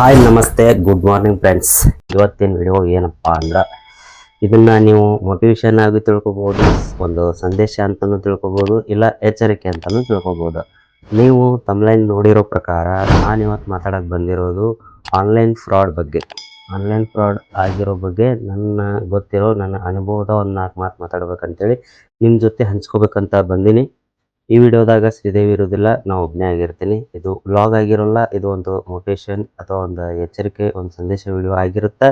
Hi ನಮಸ್ತೆ good morning friends. ಇವತ್ತಿನ video ಏನಪ್ಪಾ ಅಂದ್ರೆ ಇದನ್ನ ನೀವು ಮೋಟಿವೇಶನ್ ಆಗಿ ತಿಳ್ಕೊಬಹುದು, ಒಂದು ಸಂದೇಶ ಅಂತಲೂ ತಿಳ್ಕೊಬಹುದು, ಇಲ್ಲ ಎಚ್ಚರಿಕೆ ಅಂತಲೂ ತಿಳ್ಕೊಬಹುದು. ನೀವು ತಮ್ಲೈನ್ ನೋಡಿರೋ ಪ್ರಕಾರ ನಾನು ಇವತ್ತು ಮಾತಾಡಕ್ಕೆ ಬಂದಿರೋದು ಆನ್ಲೈನ್ ಫ್ರಾಡ್ ಬಗ್ಗೆ. ಆನ್ಲೈನ್ ಫ್ರಾಡ್ ಆಗಿರೋ ಬಗ್ಗೆ ನನ್ನ ಅನುಭವದ ಒಂದು 4 ಮಾತು ಮಾತಾಡ್ಬೇಕಂತೇಳಿ ನಿಮ್ಮ ಜೊತೆ ಹಂಚ್ಕೋಬೇಕಂತ ಬಂದೀನಿ. ಈ ವಿಡಿಯೋದಾಗ ಶ್ರೀದೇವಿ ಇರೋದಿಲ್ಲ, ನಾವು ಒಬ್ಬನೇ ಆಗಿರ್ತೀನಿ. ಇದು ವ್ಲಾಗ್ ಆಗಿರೋಲ್ಲ, ಇದು ಒಂದು ಮೋಟಿವೇಶನ್ ಅಥವಾ ಒಂದು ಎಚ್ಚರಿಕೆ, ಒಂದು ಸಂದೇಶ ವಿಡಿಯೋ ಆಗಿರುತ್ತೆ.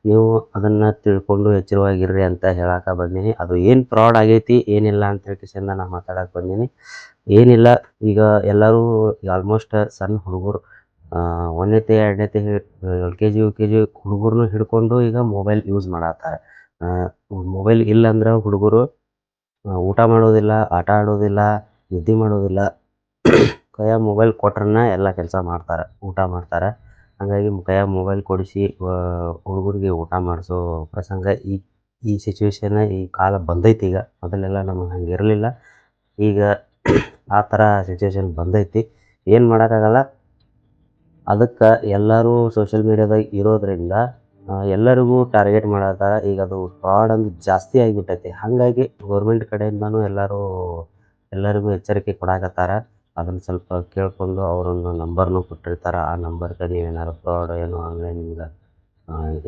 ನೀವು ಅದನ್ನು ತಿಳ್ಕೊಂಡು ಎಚ್ಚರವಾಗಿರ್ರಿ ಅಂತ ಹೇಳಕ್ಕೆ ಬಂದೀನಿ. ಅದು ಏನು ಫ್ರಾಡ್ ಆಗೈತಿ ಏನಿಲ್ಲ ಅಂತ ಹೇಳ್ಕಿಸಿಂದ ನಾನು ಮಾತಾಡಕ್ಕೆ ಬಂದೀನಿ. ಏನಿಲ್ಲ, ಈಗ ಎಲ್ಲರೂ ಆಲ್ಮೋಸ್ಟ್ ಸಣ್ಣ ಹುಡುಗರು 1ನೇತೆ 2ನೇತೆ LKG UKG ಹುಡುಗರನ್ನು ಹಿಡ್ಕೊಂಡು ಈಗ ಮೊಬೈಲ್ ಯೂಸ್ ಮಾಡತ್ತಾರೆ. ಮೊಬೈಲ್ ಇಲ್ಲಂದ್ರೆ ಹುಡುಗರು ಊಟ ಮಾಡೋದಿಲ್ಲ, ಆಟ ಆಡೋದಿಲ್ಲ, ನಿದ್ದೆ ಮಾಡೋದಿಲ್ಲ. ಕೈಯಾಗ ಮೊಬೈಲ್ ಕೊಟ್ರನ್ನ ಎಲ್ಲ ಕೆಲಸ ಮಾಡ್ತಾರೆ, ಊಟ ಮಾಡ್ತಾರೆ. ಹಾಗಾಗಿ ಕೈಯಾಗ ಮೊಬೈಲ್ ಕೊಡಿಸಿ ಹುಡುಗರಿಗೆ ಊಟ ಮಾಡಿಸೋ ಪ್ರಸಂಗ ಈ ಸಿಚುವೇಶನ್, ಈ ಕಾಲ ಬಂದೈತಿ. ಈಗ ಮೊದಲೆಲ್ಲ ನಮಗೆ ಹಂಗೆ ಇರಲಿಲ್ಲ, ಈಗ ಆ ಥರ ಸಿಚುವೇಶನ್ ಬಂದೈತಿ. ಏನು ಮಾಡೋಕ್ಕಾಗಲ್ಲ. ಅದಕ್ಕೆ ಎಲ್ಲರೂ ಸೋಷಿಯಲ್ ಮೀಡ್ಯಾದಾಗ ಇರೋದ್ರಿಂದ ಎಲ್ಲರಿಗೂ ಟಾರ್ಗೆಟ್ ಮಾಡತ್ತಾರ. ಈಗ ಅದು ಫ್ರಾಡ್ ಅಂದ್ರೆ ಜಾಸ್ತಿ ಆಗಿಬಿಟ್ಟೈತಿ. ಹಾಗಾಗಿ ಗೌರ್ಮೆಂಟ್ ಕಡೆಯಿಂದನೂ ಎಲ್ಲರಿಗೂ ಎಚ್ಚರಿಕೆ ಕೊಡಾಕತ್ತಾರ. ಅದನ್ನು ಸ್ವಲ್ಪ ಕೇಳಿಕೊಂಡು ಅವರೊಂದು ನಂಬರ್ನೂ ಕೊಟ್ಟಿರ್ತಾರೆ. ಆ ನಂಬರ್ಗೆ ನೀವೇನಾದ್ರು ಫ್ರಾಡ್ ಏನೋ ಆನ್ಲೈನಿಂದ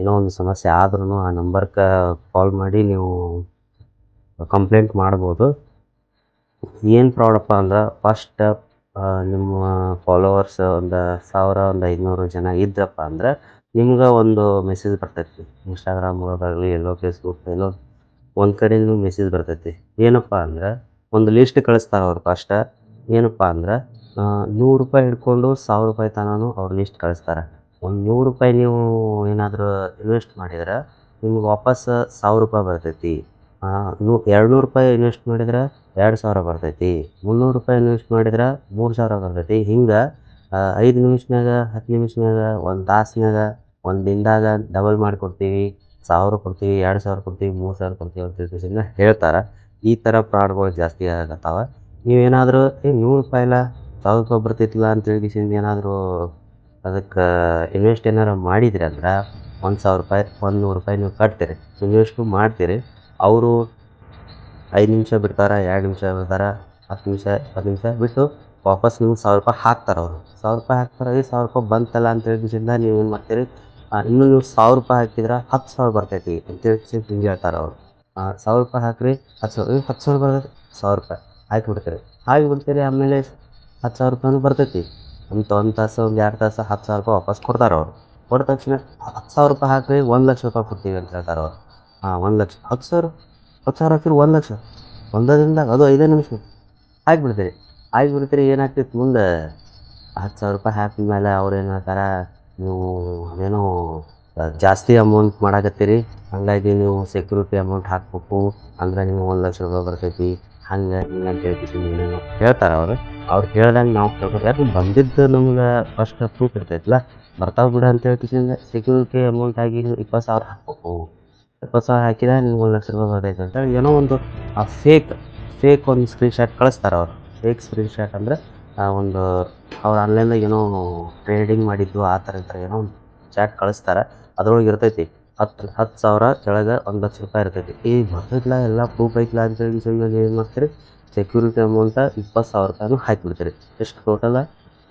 ಏನೋ ಒಂದು ಸಮಸ್ಯೆ ಆದ್ರೂ ಆ ನಂಬರ್ಗೆ ಕಾಲ್ ಮಾಡಿ ನೀವು ಕಂಪ್ಲೇಂಟ್ ಮಾಡ್ಬೋದು. ಏನು ಫ್ರಾಡಪ್ಪ ಅಂದ್ರೆ ಫಸ್ಟ್ ನಿಮ್ಮ ಫಾಲೋವರ್ಸ್ ಒಂದು 1500 ಜನ ಇದ್ರಪ್ಪ ಅಂದ್ರೆ ನಿಮ್ಗೆ ಒಂದು ಮೆಸೇಜ್ ಬರ್ತೈತಿ. ಇನ್ಸ್ಟಾಗ್ರಾಮ್ ಒಳಗಾಗಲಿ, ಎಲ್ಲೋ ಫೇಸ್ಬುಕ್ ಎಲ್ಲೋ ಒಂದು ಕಡೆ ಮೆಸೇಜ್ ಬರ್ತೈತಿ. ಏನಪ್ಪ ಅಂದ್ರೆ ಒಂದು ಲಿಸ್ಟ್ ಕಳಿಸ್ತಾರೆ ಅವ್ರು. ಫಸ್ಟ್ ಏನಪ್ಪ ಅಂದ್ರೆ ₹100 ಹಿಡ್ಕೊಂಡು ₹1000 ತನಕ ಅವ್ರು ಲಿಸ್ಟ್ ಕಳಿಸ್ತಾರೆ. ಒಂದು ₹100 ನೀವು ಏನಾದರೂ ಇನ್ವೆಸ್ಟ್ ಮಾಡಿದ್ರೆ ನಿಮ್ಗೆ ವಾಪಸ್ ₹1000 ಬರ್ತೈತಿ. ₹200 ಇನ್ವೆಸ್ಟ್ ಮಾಡಿದ್ರೆ $2000 ಬರ್ತೈತಿ. ₹300 ಇನ್ವೆಸ್ಟ್ ಮಾಡಿದ್ರೆ $3000 ಬರ್ತೈತಿ. ಹಿಂಗೆ 5 ನಿಮಿಷನಾಗ, 10 ನಿಮಿಷನಾಗ, 1 ತಾಸ್ನಾಗ, 1 ದಿನದಾಗ ಡಬಲ್ ಮಾಡಿಕೊಡ್ತೀವಿ. 1000 ಕೊಡ್ತೀವಿ, 2000 ಕೊಡ್ತೀವಿ, 3000 ಕೊಡ್ತೀವಿ ಅಂತ ತಿಳ್ಕೊಂಡು ಹೇಳ್ತಾರೆ. ಈ ಥರ ಫ್ರಾಡ್ಗಳು ಜಾಸ್ತಿ ಆಗತ್ತಾವ. ನೀವೇನಾದರೂ ₹100 ಇಲ್ಲ ₹1000 ಬರ್ತೈತಿಲ್ಲ ಅಂತ ತಿಳ್ಗಿಸಿಂದ ಏನಾದರೂ ಅದಕ್ಕೆ ಇನ್ವೆಸ್ಟ್ ಏನಾರು ಮಾಡಿದ್ರಿ ಅಂದ್ರೆ ₹1000 ₹100 ನೀವು ಕಟ್ತೀರಿ, ಇನ್ವೆಸ್ಟು ಮಾಡ್ತೀರಿ. ಅವರು 5 ನಿಮಿಷ ಬಿಡ್ತಾರೆ, 2 ನಿಮಿಷ ಬಿಡ್ತಾರೆ, 10 ನಿಮಿಷ 10 ನಿಮಿಷ ಬಿಟ್ಟು ವಾಪಸ್ ನಿಮ್ಗೆ ₹1000 ಹಾಕ್ತಾರೆ. ಅವರು ₹1000 ಹಾಕ್ತಾರೆ. ₹1000 ಬಂತಲ್ಲ ಅಂತ ಹೇಳ್ಕಿಸಿಂದ ನೀವು ಏನು ಮಾಡ್ತೀರಿ, ಇನ್ನೂ ನೀವು ₹1000 ಹಾಕಿದ್ರೆ $10,000 ಬರ್ತೈತಿ ಅಂತೇಳಿ ಹಿಂಗೆ ಹೇಳ್ತಾರೆ ಅವರು. ₹1000 ಹಾಕಿರಿ, $10,000 ಬರ್ತೈತಿ, ₹1000 ಹಾಕಿಬಿಡ್ತೀರಿ. ಆಮೇಲೆ $10,000 ಬರ್ತೈತಿ. ಒಂದು ತಾಸು, ಒಂದು 2 ತಾಸು $10,000 ವಾಪಸ್ ಕೊಡ್ತಾರೆ ಅವರು. ಕೊಟ್ಟ ತಕ್ಷಣ $10,000 ಹಾಕಿರಿ, ₹1,00,000 ಕೊಡ್ತೀವಿ ಅಂತ ಹೇಳ್ತಾರೆ ಅವರು. 1,00,000 10,000 ಹಾಕಿರಿ, 1,00,000 ಒಂದೇ ದಿನದಾಗ, ಅದು 5 ನಿಮಿಷ ಹಾಕಿಬಿಡ್ತೀರಿ. ಏನಾಗ್ತೈತಿ ಮುಂದೆ, $10,000 ಹಾಕಿದ ಮೇಲೆ ಅವ್ರು ಏನು ಹೇಳ್ತಾರೆ, ನೀವು ಏನೋ ಜಾಸ್ತಿ ಅಮೌಂಟ್ ಮಾಡಾಕತ್ತೀರಿ, ಹಾಗಾಗಿ ನೀವು ಸೆಕ್ಯೂರಿಟಿ ಅಮೌಂಟ್ ಹಾಕಬೇಕು ಅಂದ್ರೆ ನಿಮ್ಗೆ $1,00,000 ಬರ್ತೈತಿ, ಹಂಗೆ ಹಿಂಗೆ ಅಂತ ಹೇಳ್ತಾರೆ ಅವರು. ಅವ್ರು ಹೇಳ್ದಂಗೆ ನಾವು ಕೇಳ್ಬೇಕು. ಯಾಕೆ ಬಂದಿದ್ದು ನಮ್ಗೆ ಫಸ್ಟ್ ಪ್ರೂಫ್ ಇರ್ತೈತಲ್ಲ, ಬರ್ತಾವೆ ಬಿಡು ಅಂತ ಹೇಳ್ಕಿಸಿಂದ ಸೆಕ್ಯೂರಿಟಿ ಅಮೌಂಟ್ ಆಗಿ 20,000 ಹಾಕಬೇಕು. 20,000 ಹಾಕಿದ್ರೆ ನಿಮ್ಗೆ $1,00,000 ಬರ್ತೈತೆ ಅಂತೇಳಿ ಏನೋ ಒಂದು ಫೇಕ್ ಒಂದು ಸ್ಕ್ರೀನ್ಶಾಟ್ ಕಳಿಸ್ತಾರೆ ಅವರು. ಫೇಕ್ ಸ್ಕ್ರೀನ್ಶಾಟ್ ಅಂದರೆ ಒಂದು ಅವ್ರು ಆನ್ಲೈನ್ದಾಗ ಏನೋ ಟ್ರೇಡಿಂಗ್ ಮಾಡಿದ್ದು ಆ ಥರ ಏನೋ ಒಂದು ಚಾಟ್ ಕಳಿಸ್ತಾರೆ. ಅದ್ರೊಳಗೆ ಇರ್ತೈತಿ 10,000 ಕೆಳಗೆ $1,00,000 ಇರ್ತೈತಿ. ಬರ್ತೈತಿಲ್ಲ, ಎಲ್ಲ ಪ್ರೂಫ್ ಐತಿಲ್ಲ ಅಂತೇಳಿ ಏನು ಮಾಡ್ತೀರಿ, ಸೆಕ್ಯೂರಿಟಿ ಅಮೌಂಟ $20,000 ಹಾಕಿಬಿಡ್ತೀರಿ. ಎಷ್ಟು ಟೋಟಲ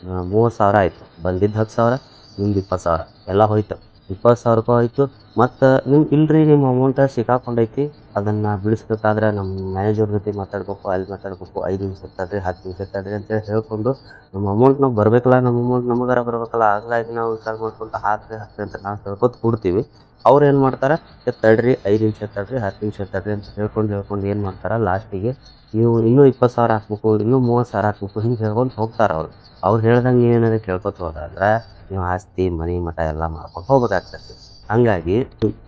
30,000 ಆಯಿತು. ಬಂದಿದ್ದು 10,000, ನಿಮ್ದು 20,000 ಎಲ್ಲ ಹೋಯ್ತು. $20,000 ಹೋಯ್ತು. ಮತ್ತು ನೀವು ಇಲ್ಲರಿ ನಿಮ್ಮ ಅಮೌಂಟ ಸಿಕ್ಕಾಕೊಂಡೈತಿ, ಅದನ್ನು ಬಿಡಿಸ್ಬೇಕಾದ್ರೆ ನಮ್ಮ ಮ್ಯಾನೇಜರ್ ಜೊತೆ ಮಾತಾಡ್ಬೇಕು, ಅಲ್ಲಿ ಮಾತಾಡ್ಬೇಕು, 5 ನಿಮಿಷ ತಡ್ರಿ, 10 ನಿಮಿಷ ತಡ್ರಿ ಅಂತೇಳಿ ಹೇಳ್ಕೊಂಡು ನಮ್ಮ ಅಮೌಂಟ್ ನಾವು ಬರಬೇಕಲ್ಲ, ನಮ್ಮ ಅಮೌಂಟ್ ನಮಗಾರ ಬರಬೇಕಲ್ಲ. ಹಂಗಾಗಿ ನಾವು ವಿಚಾರ ಮಾಡ್ಕೊಂಡು ಹಾಕ್ರಿ ಅಂತ ನಾವು ಹೇಳ್ಕೊತ ಕೊಡ್ತೀವಿ. ಅವ್ರು ಏನು ಮಾಡ್ತಾರೆ, ತಡ್ರಿ 5 ನಿಮಿಷ ತಡ್ರಿ, 10 ನಿಮಿಷ ತಡ್ರಿ ಅಂತ ಹೇಳ್ಕೊಂಡು ಏನು ಮಾಡ್ತಾರೆ, ಲಾಸ್ಟಿಗೆ ನೀವು ಇನ್ನೂ 20,000 ಹಾಕ್ಬೇಕು, ಇನ್ನೂ 30,000 ಹಾಕ್ಬೇಕು, ಹಿಂಗೆ ಹೇಳ್ಕೊಂಡು ಹೋಗ್ತಾರೆ ಅವರು. ಅವ್ರು ಹೇಳ್ದಂಗೆ ನೀವೇನಾದ್ರು ಕೇಳ್ಕೊತ ಹೋದ್ರೆ ನೀವು ಆಸ್ತಿ ಮನೆ ಮಠ ಎಲ್ಲ ಮಾಡ್ಕೊಂಡು ಹೋಗ್ಬೇಕಾಗ್ತೈತಿ. ಹಾಗಾಗಿ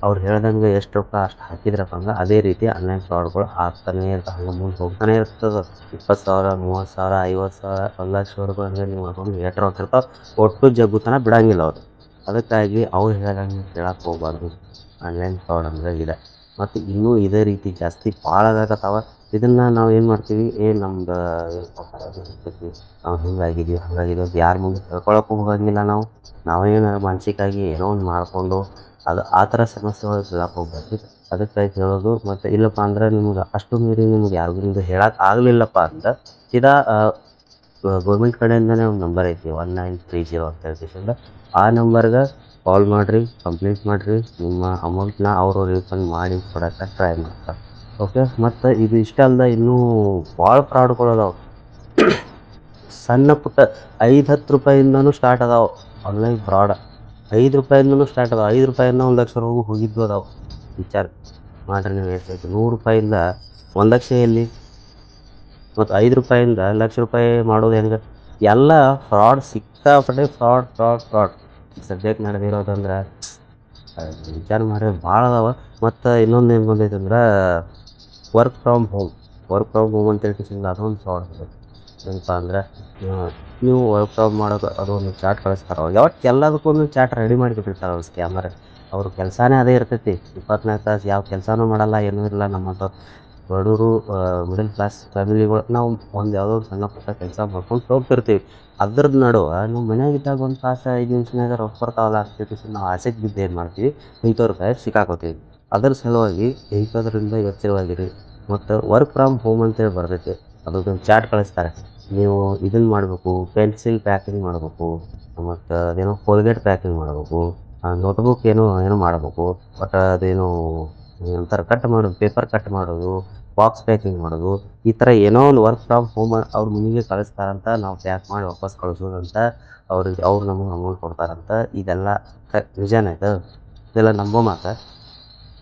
ಅವ್ರು ಹೇಳ್ದಂಗೆ ಎಷ್ಟು ರೊಕ್ಕ ಅಷ್ಟು ಹಾಕಿದ್ರಪ್ಪ ಅಂದ್ರೆ ಅದೇ ರೀತಿ ಆನ್ಲೈನ್ ಫ್ರಾಡ್ಗಳು ಆಗ್ತಾನೆ ಇರ್ತವೆ, ಹಂಗೆ ಮುಂದೆ ಹೋಗ್ತಾನೆ ಇರ್ತದೆ. 20,000, 30,000, 50,000, $1,00,000 ಅಂದರೆ ನೀವು ಅಕೌಂಟ್ ಎಷ್ಟು ರೊಕ್ಕ ಇರ್ತಾವೆ ಒಟ್ಟು ಜಗ್ಗುತನ ಬಿಡೋಂಗಿಲ್ಲ ಅವರು. ಅದಕ್ಕಾಗಿ ಅವ್ರು ಹೇಳ್ದಂಗೆ ಕೇಳಕ್ಕೆ ಹೋಗ್ಬಾರ್ದು. ಆನ್ಲೈನ್ ಫ್ರಾಡ್ ಅಂದರೆ ಇದೆ. ಮತ್ತು ಇನ್ನೂ ಇದೇ ರೀತಿ ಜಾಸ್ತಿ ಭಾಳ ಆಗಕತ್ತಾವ. ಇದನ್ನ ನಾವು ಏನು ಮಾಡ್ತೀವಿ, ನಮ್ದು ಇರ್ತೈತಿ, ನಾವು ಹಿಂಗಾಗಿದೀವಿ ಹಂಗಾಗಿದೀವಿ ಅಂತ ಯಾರ ಮುಂದೆ ಹೇಳ್ಕೊಳಕ್ಕೂ ಹೋಗಂಗಿಲ್ಲ. ನಾವೇನು ಮಾನಸಿಕವಾಗಿ ಏನೋ ಒಂದು ಮಾಡಿಕೊಂಡು ಅದು ಆ ಥರ ಸಮಸ್ಯೆಗಳು ಬೀಳಕ್ಕೆ ಹೋಗ್ಬಾರ್ದು. ಅದಕ್ಕಾಗಿ ಹೇಳೋದು. ಮತ್ತು ಇಲ್ಲಪ್ಪ ಅಂದ್ರೆ ನಿಮ್ಗೆ ಅಷ್ಟು ಮೀರಿ ನಿಮ್ಗೆ ಯಾರಿಗೂ ಹೇಳಕ್ಕೆ ಆಗಲಿಲ್ಲಪ್ಪ ಅಂತ ಸೀದಾ ಗೌರ್ಮೆಂಟ್ ಕಡೆಯಿಂದನೇ ಒಂದು ನಂಬರ್ ಐತಿ 1930 ಅಂತ ಹೇಳ್ತಿಸಿಂದ ಆ ನಂಬರ್ಗೆ ಕಾಲ್ ಮಾಡಿರಿ, ಕಂಪ್ಲೇಂಟ್ ಮಾಡಿರಿ. ನಿಮ್ಮ ಅಮೌಂಟ್ನ ಅವರು ರೀಫಂಡ್ ಮಾಡಿ ಕೊಡೋಕ್ಕೆ ಟ್ರೈ ಮಾಡ್ತಾರೆ. ಓಕೆ. ಮತ್ತು ಇದು ಇಷ್ಟ ಅಲ್ಲದೆ ಇನ್ನೂ ಭಾಳ ಫ್ರಾಡ್ಗಳು ಅದಾವೆ. ಸಣ್ಣ ಪುಟ್ಟ 5-10 ರೂಪಾಯಿಂದನೂ ಸ್ಟಾರ್ಟ್ ಅದಾವೆ ಆನ್ಲೈನ್ ಫ್ರಾಡ್. 5 ರೂಪಾಯಿಂದನೂ ಸ್ಟಾರ್ಟ್ ಅದಾವೆ. 5 ರೂಪಾಯಿಂದ 1 ಲಕ್ಷವರೆಗೂ ಹೋಗಿದ್ದು ಅದಾವೆ. ವಿಚಾರ ಮಾಡಿರಿ ನೀವು ಎಷ್ಟೈತಿ. 100 ರೂಪಾಯಿಂದ 1 ಲಕ್ಷ ಎಲ್ಲಿ? ಮತ್ತು 5 ರೂಪಾಯಿಂದ ಲಕ್ಷ ರೂಪಾಯಿ ಮಾಡೋದು ಹೆಂಗೆ? ಎಲ್ಲ ಫ್ರಾಡ್, ಸಿಕ್ಕಾಪಟ್ಟೆ ಫ್ರಾಡ್ ಫ್ರಾಡ್ ಫ್ರಾಡ್ ಸದ್ಯಕ್ಕೆ ನಡೆದಿರೋದಂದ್ರೆ ವಿಚಾರ ಮಾಡಿದ್ರೆ ಭಾಳ ಅದಾವೆ. ಮತ್ತು ಇನ್ನೊಂದು ಏನು ಬಂದೈತೆ ಅಂದ್ರೆ ವರ್ಕ್ ಫ್ರಮ್ ಹೋಮ್ ಅಂತ ಹೇಳ್ತಿಸಿಲ್ಲ, ಅದೊಂದು ಫ್ರಾಡ್ ಬರುತ್ತೆ. ಏನಪ್ಪ ಅಂದ್ರೆ ನೀವು ವರ್ಕ್ ಫ್ರಮ್ ಮಾಡೋದು ಅದೊಂದು ಚಾಟ್ ಕಳಿಸ್ತಾರೆ. ಅವ್ರು ಯಾವತ್ತು ಎಲ್ಲದಕ್ಕೂ ಒಂದು ಚಾಟ್ ರೆಡಿ ಮಾಡಿಬಿಟ್ಟಿರ್ತಾರೆ ಅವ್ರು ಸ್ಕ್ಯಾಮರ್. ಅವ್ರ ಕೆಲಸನೇ ಅದೇ ಇರ್ತೈತಿ. 24 ತಾಸು ಯಾವ ಕೆಲಸನೂ ಮಾಡಲ್ಲ, ಏನೂ ಇಲ್ಲ. ನಮ್ಮಂಥ ಬಡವರು, ಮಿಡಲ್ ಕ್ಲಾಸ್ ಫ್ಯಾಮಿಲಿಗಳು ನಾವು ಒಂದು ಯಾವುದೋ ಒಂದು ಸಣ್ಣ ಪುಟ್ಟ ಕೆಲಸ ಮಾಡ್ಕೊಂಡು ಹೋಗ್ತಿರ್ತೀವಿ. ಅದ್ರದ್ದು ನಡುವೆ ನೀವು ಮನೆಯಾಗಿದ್ದಾಗ ಒಂದು ತಾಸು 5 ನಿಮಿಷನಾಗ ರೊಕ್ಕ ಬರ್ತಾವಲ್ಲ ಅಂತ ಹೇಳ್ತಿಸಿ ನಾವು ಆಸೆಗೆ ಬಿದ್ದು ಏನು ಮಾಡ್ತೀವಿ, ಇಂಥವ್ರ ಕೈ ಸಿಕ್ಕಾಕೋತೀವಿ. ಅದ್ರ ಸಲುವಾಗಿ ಇಂಥದ್ರಿಂದ ಎಚ್ಚರವಾಗಿರಿ. ಮತ್ತು ವರ್ಕ್ ಫ್ರಮ್ ಹೋಮ್ ಅಂತೇಳಿ ಬರ್ತೈತಿ, ಅದೊಂದು ಚಾಟ್ ಕಳಿಸ್ತಾರೆ. ನೀವು ಇದನ್ನು ಮಾಡಬೇಕು, ಪೆನ್ಸಿಲ್ ಪ್ಯಾಕಿಂಗ್ ಮಾಡಬೇಕು, ಮತ್ತು ಅದೇನೋ ಕೋಲ್ಗೇಟ್ ಪ್ಯಾಕಿಂಗ್ ಮಾಡಬೇಕು, ನೋಟ್ಬುಕ್ ಏನೋ ಮಾಡಬೇಕು. ಬಟ್ ಅದೇನೋ ಒಂಥರ ಕಟ್ ಮಾಡೋದು, ಪೇಪರ್ ಕಟ್ ಮಾಡೋದು, ಬಾಕ್ಸ್ ಪ್ಯಾಕಿಂಗ್ ಮಾಡೋದು, ಈ ಥರ ಏನೋ ಒಂದು ವರ್ಕ್ ಫ್ರಮ್ ಹೋಮ್ ಅವ್ರ ಮನೆಗೆ ಕಳಿಸ್ತಾರಂತ. ನಾವು ಪ್ಯಾಕ್ ಮಾಡಿ ವಾಪಸ್ ಕಳಿಸೋದಂತ. ಅವ್ರು ನಮಗೆ ಅಮೌಂಟ್ ಕೊಡ್ತಾರಂತ. ಇದೆಲ್ಲ ನಿಜಾನೇ ಇದು? ಇದೆಲ್ಲ ನಂಬೋ ಮಾತು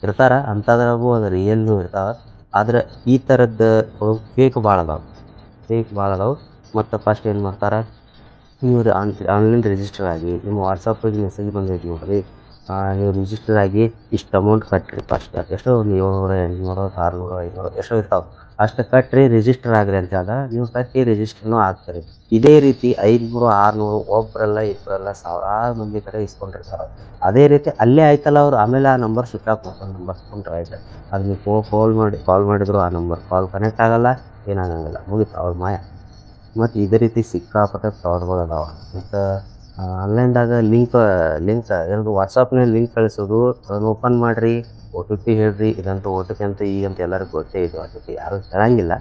ಇರ್ತಾರೆ ಅಂಥದ್ರಾಗೂ, ಅದು ರಿಯಲ್ನೂ ಇರ್ತಾವೆ. ಆದರೆ ಈ ಥರದ್ದು ಫೇಕ್ ಭಾಳ ಅದಾವೆ. ಮತ್ತು ಫಸ್ಟ್ ಏನು ಮಾಡ್ತಾರೆ, ನೀವು ಆನ್ಲೈನ್ ರಿಜಿಸ್ಟರ್ ಆಗಿ ನಿಮ್ಮ ವಾಟ್ಸಪ್ಪಿಗೆ ಮೆಸೇಜ್ ಬಂದೈತಿ ನೋಡಿರಿ, ನೀವು ರಿಜಿಸ್ಟರ್ ಆಗಿ ಇಷ್ಟು ಅಮೌಂಟ್ ಕಟ್ಟಿರಿ. ಫಸ್ಟ್ ಎಷ್ಟೋ ಒಂದು 700, 800, 600, 500 ಎಷ್ಟೋ ಇರ್ತಾವೆ. ಅಷ್ಟು ಕಟ್ಟಿರಿ, ರಿಜಿಸ್ಟರ್ ಆಗಿರಿ ಅಂತ ಹೇಳಿದ ನೀವು ಕಟ್ಟಿ ರಿಜಿಸ್ಟರ್ನೂ ಆಗ್ತೀರಿ. ಇದೇ ರೀತಿ 500, 600 ಒಬ್ಬರಲ್ಲ ಇಬ್ಬರಲ್ಲ ಸಾವಿರಾರು ಮಂದಿ ಕಡೆ ಇಸ್ಕೊಂಡಿರ್ತಾರೆ. ಅದೇ ರೀತಿ ಅಲ್ಲೇ ಆಯ್ತಲ್ಲ ಅವ್ರು ಆಮೇಲೆ ಆ ನಂಬರ್ ಸ್ವಿಚ್ ಆಫ್ ಮಾಡ್ಕೊಂಡು ನಂಬರ್ ತೊಗೊಂಡ್ರೆ ಆಯ್ತು. ಅದು ನೀವು ಕಾಲ್ ಮಾಡಿದ್ರು ಆ ನಂಬರ್ ಕಾಲ್ ಕನೆಕ್ಟ್ ಆಗಲ್ಲ, ಏನಾಗಂಗಿಲ್ಲ, ಮುಗಿತು ಅವ್ರ ಮಾಯ. ಮತ್ತು ಇದೇ ರೀತಿ ಸಿಕ್ಕಾಪಟ್ಟೆ ಫ್ರಾಡ್ಗಳು ಅದಾವೆ. ಮತ್ತು ಆನ್ಲೈನ್ದಾಗ ಲಿಂಕ್ ಏನದು ವಾಟ್ಸಪ್ನಲ್ಲಿ ಲಿಂಕ್ ಕಳಿಸೋದು, ಅದನ್ನು ಓಪನ್ ಮಾಡಿರಿ, OTP ಹೇಳ್ರಿ. ಇದಂತೂ OTP ಅಂತ ಈಗಂತ ಎಲ್ಲರಿಗೂ ಗೊತ್ತೇ ಇದೆ. OTP ಯಾರೂ ಹೇಳಂಗಿಲ್ಲ.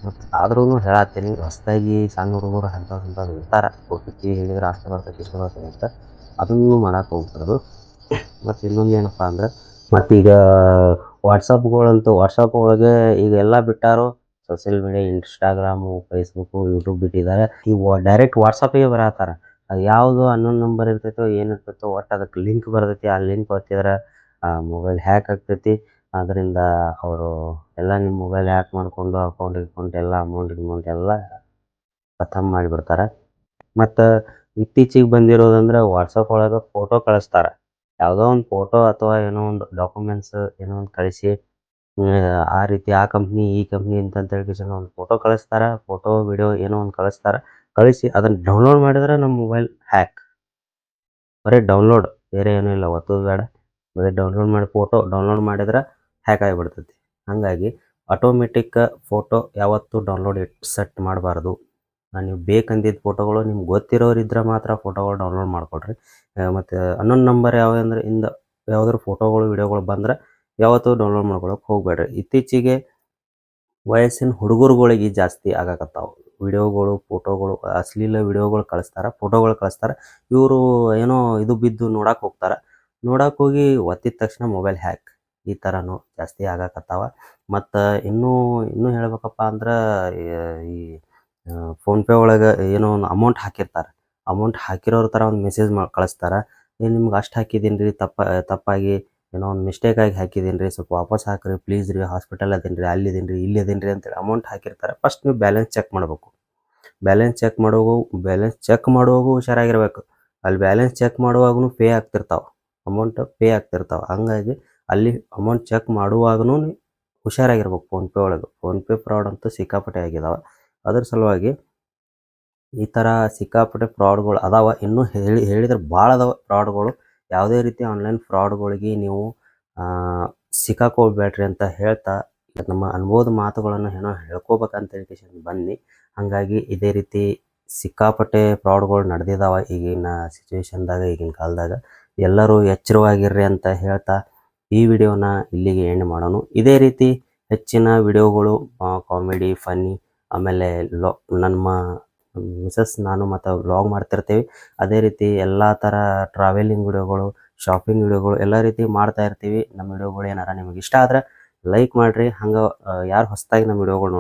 ಮತ್ತು ಆದ್ರೂ ಹೇಳತ್ತೀನಿ, ಹೊಸದಾಗಿ ಸಣ್ಣ ಹುಡುಗರು ಅಂಥವ್ರು ಇರ್ತಾರೆ, OTP ಹೇಳಿದ್ರೆ ಅಷ್ಟು ಬರ್ತೈತೆ ಇಷ್ಟು ಬರ್ತೈತೆ ಅಂತ ಅದನ್ನು ಮಾಡಕ್ಕೆ ಹೋಗ್ಬಾರ್ದು. ಮತ್ತು ಇನ್ನೊಂದು ಏನಪ್ಪ ಅಂದ್ರೆ, ಮತ್ತೀಗ ವಾಟ್ಸಪ್ ಒಳಗೆ ಈಗ ಎಲ್ಲ ಬಿಟ್ಟಾರು. Social media Instagram, Facebook, YouTube ಬಿಟ್ಟಿದ್ದಾರೆ. ಈಗ ಡೈರೆಕ್ಟ್ ವಾಟ್ಸಪ್ಪಿಗೆ ಬರತ್ತಾರೆ. ಅದು ಯಾವುದು ಅನ್ನೋನ್ ನಂಬರ್ ಇರ್ತೈತೋ ಏನಿರ್ತೈತೋ ಒಟ್ಟು ಅದಕ್ಕೆ ಲಿಂಕ್ ಬರ್ತೈತಿ. ಆ ಲಿಂಕ್ ಒತ್ತಿದ್ರೆ ಮೊಬೈಲ್ ಹ್ಯಾಕ್ ಆಗ್ತೈತಿ. ಅದರಿಂದ ಅವರು ಎಲ್ಲ ನಿಮ್ಮ ಮೊಬೈಲ್ ಹ್ಯಾಕ್ ಮಾಡಿಕೊಂಡು ಅಕೌಂಟ್ ಎಲ್ಲ ಅಮೌಂಟ್ ಎಲ್ಲ ಖತಮ್ ಮಾಡಿಬಿಡ್ತಾರೆ. ಮತ್ತು ಇತ್ತೀಚಿಗೆ ಬಂದಿರೋದಂದ್ರೆ ವಾಟ್ಸಪ್ ಒಳಗೆ ಫೋಟೋ ಕಳಿಸ್ತಾರೆ. ಯಾವುದೋ ಒಂದು ಫೋಟೋ ಅಥವಾ ಏನೋ ಒಂದು ಡಾಕ್ಯುಮೆಂಟ್ಸ್ ಏನೋ ಒಂದು ಕಳಿಸಿ, ಆ ರೀತಿ ಆ ಕಂಪ್ನಿ ಈ ಕಂಪ್ನಿ ಅಂತಂತೇಳಿ ಒಂದು ಫೋಟೋ ಕಳಿಸ್ತಾರೆ. ಫೋಟೋ ವಿಡಿಯೋ ಏನೋ ಒಂದು ಕಳಿಸಿ ಅದನ್ನು ಡೌನ್ಲೋಡ್ ಮಾಡಿದ್ರೆ ನಮ್ಮ ಮೊಬೈಲ್ ಹ್ಯಾಕ್. ಬರೀ ಡೌನ್ಲೋಡ್, ಬೇರೆ ಏನೂ ಇಲ್ಲ, ಒತ್ತೋದು ಬೇಡ. ಬರೀ ಫೋಟೋ ಡೌನ್ಲೋಡ್ ಮಾಡಿದ್ರೆ ಹ್ಯಾಕ್ ಆಗಿಬಿಡ್ತೈತಿ. ಹಾಗಾಗಿ ಆಟೋಮೆಟಿಕ್ ಫೋಟೋ ಯಾವತ್ತೂ ಡೌನ್ಲೋಡ್ ಸೆಟ್ ಮಾಡಬಾರ್ದು. ನೀವು ಬೇಕಂದಿದ್ದ ಫೋಟೋಗಳು ನಿಮ್ಗೆ ಗೊತ್ತಿರೋರಿದ್ರೆ ಮಾತ್ರ ಫೋಟೋಗಳು ಡೌನ್ಲೋಡ್ ಮಾಡ್ಕೊಳ್ರಿ. ಮತ್ತು ಅನ್ನೊಂದು ನಂಬರ್ ಅಂದರೆ ಯಾವುದಾದ್ರು ಫೋಟೋಗಳು ವಿಡಿಯೋಗಳು ಬಂದರೆ ಯಾವತ್ತೂ ಡೌನ್ಲೋಡ್ ಮಾಡ್ಕೊಳಕ್ಕೆ ಹೋಗಬೇಡ್ರಿ. ಇತ್ತೀಚೆಗೆ ವಯಸ್ಸಿನ ಹುಡುಗರುಗಳಿಗೆ ಜಾಸ್ತಿ ಆಗಾಕತ್ತಾವೆ ವಿಡಿಯೋಗಳು, ಫೋಟೋಗಳು, ಅಶ್ಲೀಲ ವಿಡಿಯೋಗಳು ಕಳಿಸ್ತಾರೆ, ಫೋಟೋಗಳು ಕಳಿಸ್ತಾರೆ. ಇವರು ಏನೋ ಇದು ಬಿದ್ದು ನೋಡಕ್ಕೆ ಹೋಗ್ತಾರೆ. ನೋಡಕ್ಕೆ ಹೋಗಿ ಒತ್ತಿದ ತಕ್ಷಣ ಮೊಬೈಲ್ ಹ್ಯಾಕ್. ಈ ಥರನೂ ಜಾಸ್ತಿ ಆಗಾಕತ್ತಾವ. ಮತ್ತು ಇನ್ನೂ ಹೇಳ್ಬೇಕಪ್ಪ ಅಂದ್ರೆ, ಈ ಫೋನ್ಪೇ ಒಳಗೆ ಏನೋ ಒಂದು ಅಮೌಂಟ್ ಹಾಕಿರ್ತಾರೆ. ಅಮೌಂಟ್ ಹಾಕಿರೋರ ಥರ ಒಂದು ಮೆಸೇಜ್ ಕಳಿಸ್ತಾರೆ. ನಿಮ್ಗೆ ಅಷ್ಟು ಹಾಕಿದ್ದೀನಿ ರೀ, ತಪ್ಪಾಗಿ ಏನೋ ಒಂದು ಮಿಸ್ಟೇಕಾಗಿ ಹಾಕಿದ್ದೀನಿ ರೀ, ಸ್ವಲ್ಪ ವಾಪಸ್ ಹಾಕಿರಿ ಪ್ಲೀಸ್ ರೀ, ಹಾಸ್ಪಿಟಲ್ ಅದೀನಿ ರೀ, ಅಲ್ಲಿದ್ದೀನಿ ರೀ, ಇಲ್ಲಿದ್ದೀನಿ ರೀ ಅಂತೇಳಿ ಅಮೌಂಟ್ ಹಾಕಿರ್ತಾರೆ. ಫಸ್ಟ್ ನೀವು ಬ್ಯಾಲೆನ್ಸ್ ಚೆಕ್ ಮಾಡಬೇಕು. ಬ್ಯಾಲೆನ್ಸ್ ಚೆಕ್ ಮಾಡುವಾಗೂ ಹುಷಾರಾಗಿರ್ಬೇಕು. ಅಲ್ಲಿ ಬ್ಯಾಲೆನ್ಸ್ ಚೆಕ್ ಮಾಡುವಾಗೂ ಅಮೌಂಟ್ ಪೇ ಆಗ್ತಿರ್ತಾವೆ. ಹಂಗಾಗಿ ಅಲ್ಲಿ ಅಮೌಂಟ್ ಚೆಕ್ ಮಾಡುವಾಗೂ ಹುಷಾರಾಗಿರ್ಬೇಕು. ಫೋನ್ಪೇ ಫ್ರಾಡ್ ಅಂತೂ ಸಿಕ್ಕಾಪಟ್ಟೆ ಆಗಿದಾವೆ. ಅದ್ರ ಸಲುವಾಗಿ ಈ ಥರ ಸಿಕ್ಕಾಪಟ್ಟೆ ಫ್ರಾಡ್ಗಳು ಅದಾವೆ. ಇನ್ನೂ ಹೇಳಿದ್ರೆ ಭಾಳ ಅದಾವೆ ಫ್ರಾಡ್ಗಳು. ಯಾವುದೇ ರೀತಿ ಆನ್ಲೈನ್ ಫ್ರಾಡ್ಗಳಿಗೆ ನೀವು ಸಿಕ್ಕಾಕೊಳ್ಬೇಡ್ರಿ ಅಂತ ಹೇಳ್ತಾ ನಮ್ಮ ಅನುಭವದ ಮಾತುಗಳನ್ನು ಏನೋ ಹೇಳ್ಕೋಬೇಕಂತ ಹೇಳಿ ಬನ್ನಿ. ಹಾಗಾಗಿ ಇದೇ ರೀತಿ ಸಿಕ್ಕಾಪಟ್ಟೆ ಫ್ರಾಡ್ಗಳು ನಡೆದಿದ್ದಾವೆ ಈಗಿನ ಸಿಚುವೇಶನ್ದಾಗ, ಈಗಿನ ಕಾಲದಾಗ. ಎಲ್ಲರೂ ಎಚ್ಚರವಾಗಿರ್ರಿ ಅಂತ ಹೇಳ್ತಾ ಈ ವಿಡಿಯೋನ ಇಲ್ಲಿಗೆ ಎಂಡ್ ಮಾಡೋಣ. ಇದೇ ರೀತಿ ಹೆಚ್ಚಿನ ವಿಡಿಯೋಗಳು ಕಾಮಿಡಿ, ಫನ್ನಿ, ಆಮೇಲೆ ನಮ್ಮ ಮಿಸಸ್ ನಾನು ಮತ್ತು ವ್ಲಾಗ್ ಮಾಡ್ತಿರ್ತೀವಿ. ಅದೇ ರೀತಿ ಎಲ್ಲ ಥರ ಟ್ರಾವೆಲಿಂಗ್ ವಿಡಿಯೋಗಳು, ಶಾಪಿಂಗ್ ವಿಡಿಯೋಗಳು ಎಲ್ಲ ರೀತಿ ಮಾಡ್ತಾ ಇರ್ತೀವಿ. ನಮ್ಮ ವಿಡಿಯೋಗಳು ಏನಾರ ನಿಮಗೆ ಇಷ್ಟ ಆದ್ರೆ ಲೈಕ್ ಮಾಡಿರಿ. ಹಂಗೆ ಯಾರು ಹೊಸದಾಗಿ ನಮ್ಮ ವಿಡಿಯೋಗಳು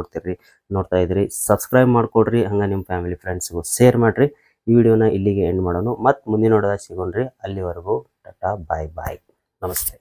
ನೋಡ್ತಾ ಇದ್ರಿ ಸಬ್ಸ್ಕ್ರೈಬ್ ಮಾಡಿಕೊಡ್ರಿ. ಹಂಗೆ ನಿಮ್ಮ ಫ್ಯಾಮಿಲಿ ಫ್ರೆಂಡ್ಸ್ಗೂ ಶೇರ್ ಮಾಡಿರಿ. ಈ ವಿಡಿಯೋನ ಇಲ್ಲಿಗೆ ಎಂಡ್ ಮಾಡೋಣ. ಮತ್ತು ಮುಂದಿನ ನೋಡೋದಾಗ ಸಿಗೋಣ್ರಿ. ಅಲ್ಲಿವರೆಗೂ ಟಾಟಾ, ಬಾಯ್ ಬಾಯ್, ನಮಸ್ತೆ.